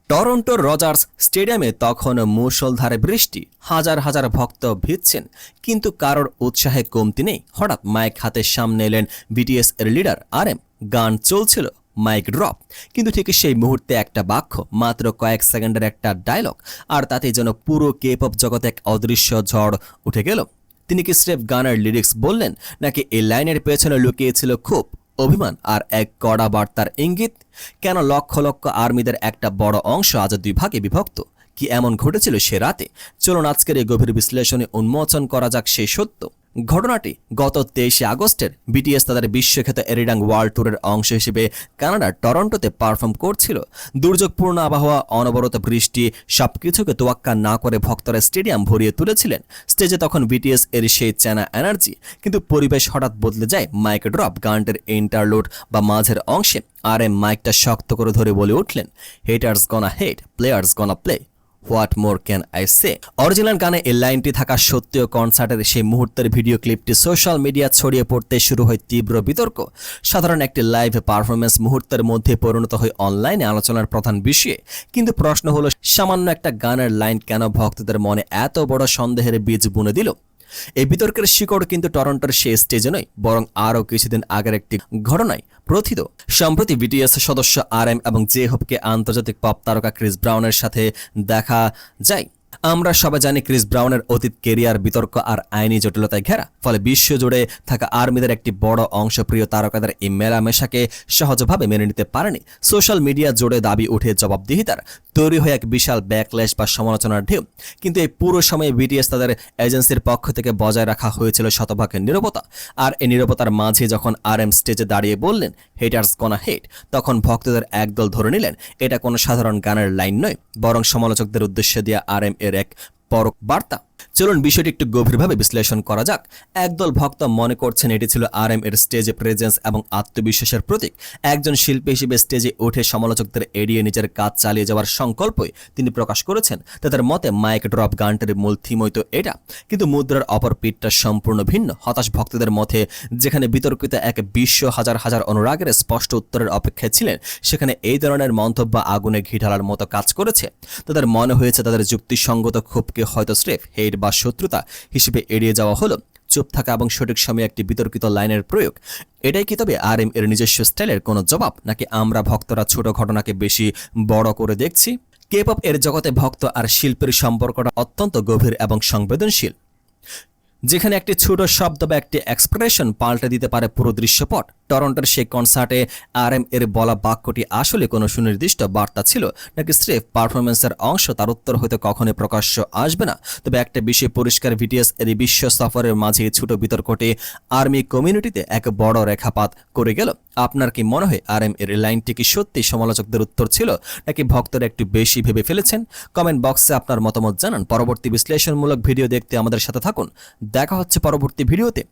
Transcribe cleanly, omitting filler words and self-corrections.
টরন্টোর Rogers স্টেডিয়ামে তখন মুষলধারে বৃষ্টি, হাজার হাজার ভক্ত ভিড়ছেন, কিন্তু কারোর উৎসাহে কমতি নেই। হঠাৎ মাইক হাতে সামনে এলেন বিটিএস এর লিডার RM। গান চলছিল, মাইক ড্রপ, কিন্তু ঠিক সেই মুহূর্তে একটা বাক্য, মাত্র কয়েক সেকেন্ডের একটা ডায়লগ, আর তাতে যেন পুরো কে-পপ জগতে এক অদৃশ্য ঝড় উঠে গেল। তিনি কি স্রেফ গানের লিরিক্স বললেন, নাকি এই লাইনের পেছনে লুকিয়েছিল ক্ষোভ, অভিমান আর এক কড়া বার্তার ইঙ্গিত? কেন লক্ষ লক্ষ আর্মিদের একটা বড় অংশ আজ দুই ভাগে বিভক্ত? কি এমন ঘটেছিল সে রাতে? চলুন আজকের এই গভীর বিশ্লেষণে উন্মোচন করা যাক সেই সত্য। ঘটনাটি গত 23শে আগস্টের। বিটিএস তাদের বিশ্বখ্যাত এরিডাং ওয়ার্ল্ড ট্যুরের অংশ হিসেবে কানাডার টরন্টোতে পারফর্ম করছিল। দুর্যোগপূর্ণ আবহাওয়া, অনবরত বৃষ্টি, সবকিছুকে তোয়াক্কা না করে ভক্তরা স্টেডিয়াম ভরিয়ে তুলেছিলেন। স্টেজে তখন বিটিএস এর সেই চেনা এনার্জি, কিন্তু পরিবেশ হঠাৎ বদলে যায়। মাইক ড্রপ, গানটির ইন্টারলুড বা মাঝের অংশে RM মাইকটা শক্ত করে ধরে বলে উঠলেন, haters gonna hate, players gonna play, what more can I say. Original গানে এই লাইনটি থাকা সত্ত্বেও কনসার্টের সেই মুহূর্তের ভিডিও ক্লিপটি সোশ্যাল মিডিয়া ছড়িয়ে পড়তে শুরু হয় তীব্র বিতর্ক। সাধারণ একটি লাইভ পারফরমেন্স মুহূর্তের মধ্যে পরিণত হয় অনলাইনে আলোচনার প্রধান বিষয়ে। কিন্তু প্রশ্ন হলো, সামান্য একটা গানের লাইন কেন ভক্তদের মনে এত বড় সন্দেহের বীজ বুনে দিল? এই বিতর্কের শিকড় কিন্তু টরন্টোর সেই স্টেজে নয়, বরং আরও কিছুদিন আগের একটি ঘটনায় প্রথিত। সম্প্রতি বিটিএস সদস্য RM এবং জে-হোপকে আন্তর্জাতিক পপ তারকা ক্রিস ব্রাউনের সাথে দেখা যায়। আমরা সবাই জানি ক্রিস ব্রাউনের অতীত কেরিয়ার বিতর্ক আর আইনি জটিলতায় ঘেরা, ফলে বিশ্বজুড়ে থাকা আর্মিদের একটি বড় অংশ প্রিয় তারকাদের এই মেলামেশাকে সহজভাবে মেনে নিতে পারেনি। সোশ্যাল মিডিয়া জুড়ে দাবি উঠে জবাবদিহিতার, তৈরি হয়ে এক বিশাল ব্যাকল্যাশ বা সমালোচনার ঢেউ। কিন্তু এই পুরো সময়ে বিটিএস তাদের এজেন্সির পক্ষ থেকে বজায় রাখা হয়েছিল শতভাগের নীরবতা। আর এই নীরবতার মাঝে যখন RM স্টেজে দাঁড়িয়ে বললেন, হেটার্স গনা হেট, তখন ভক্তদের একদল ধরে নিলেন এটা কোনো সাধারণ গানের লাইন নয়, বরং সমালোচকদের উদ্দেশ্যে দেয়া RM এর এক পরোক্ষ বার্তা। চলুন বিষয়টি একটু গভীরভাবে বিশ্লেষণ করা যাক। একদল ভক্ত মনে করছেন এটি ছিল RM এর স্টেজে প্রেজেন্স এবং আত্মবিশ্বাসের প্রতীক। একজন শিল্পী হিসেবে স্টেজে উঠে সমালোচকদের এড়িয়ে নিজের কাজ চালিয়ে যাওয়ার সংকল্পই তিনি প্রকাশ করেছেন। তাদের মতে মাইক ড্রপ গানটির মূল থিমই তো এটা, কিন্তু মুদ্রার অপর পিঠটা সম্পূর্ণ ভিন্ন। হতাশ ভক্তদের মতে যেখানে বিতর্কিত এক বিশ্ব হাজার হাজার অনুরাগের স্পষ্ট উত্তরের অপেক্ষায় ছিলেন, সেখানে এই ধরনের মন্তব্য আগুনে ঘি ঢালার মতো কাজ করেছে। তাদের মনে হয়েছে তাদের যুক্তিসঙ্গত ক্ষোভকে হয়তো স্রেফ হেট বা শত্রুতা হিসেবে এড়িয়ে যাওয়া হলো। চুপ থাকা এবং সঠিক সময়ে একটি বিতর্কিত লাইনের প্রয়োগ, এটাই কি তবে RM এর নিজস্ব স্টাইলের কোনো জবাব, নাকি আমরা ভক্তরা ছোট ঘটনাকে বেশি বড় করে দেখছি? কে-পপ এর জগতে ভক্ত আর শিল্পীর সম্পর্কটা অত্যন্ত গভীর এবং সংবেদনশীল, যেখানে একটি ছোট শব্দ বা একটি এক্সপ্রেশন পাল্টে দিতে পারে পুরো দৃশ্যপট। টরন্টোর সেই কনসার্টে RM এর বলা বাক্যটি আসলে কোনো সুনির্দিষ্ট বার্তা ছিল, নাকি স্রেফ পারফরমেন্সের অংশ, তার উত্তর হয়তো কখনোই প্রকাশ্য আসবে না। তবে একটা বিষয় পরিষ্কার, বিটিএস এর বিশ্ব সফরের মাঝে ছোট বিতর্কটি আর্মি কমিউনিটিতে এক বড় রেখাপাত করে গেল। আপনার কি মনে হয় RM এর লাইনটি কি সত্যি সমালোচকদের উত্তর ছিল, নাকি ভক্তরা একটু বেশি ভেবে ফেলেছেন? কমেন্ট বক্সে আপনার মতামত জানান। পরবর্তী বিশ্লেষণমূলক ভিডিও দেখতে আমাদের সাথে থাকুন। দেখা হচ্ছে পরবর্তী ভিডিওতে।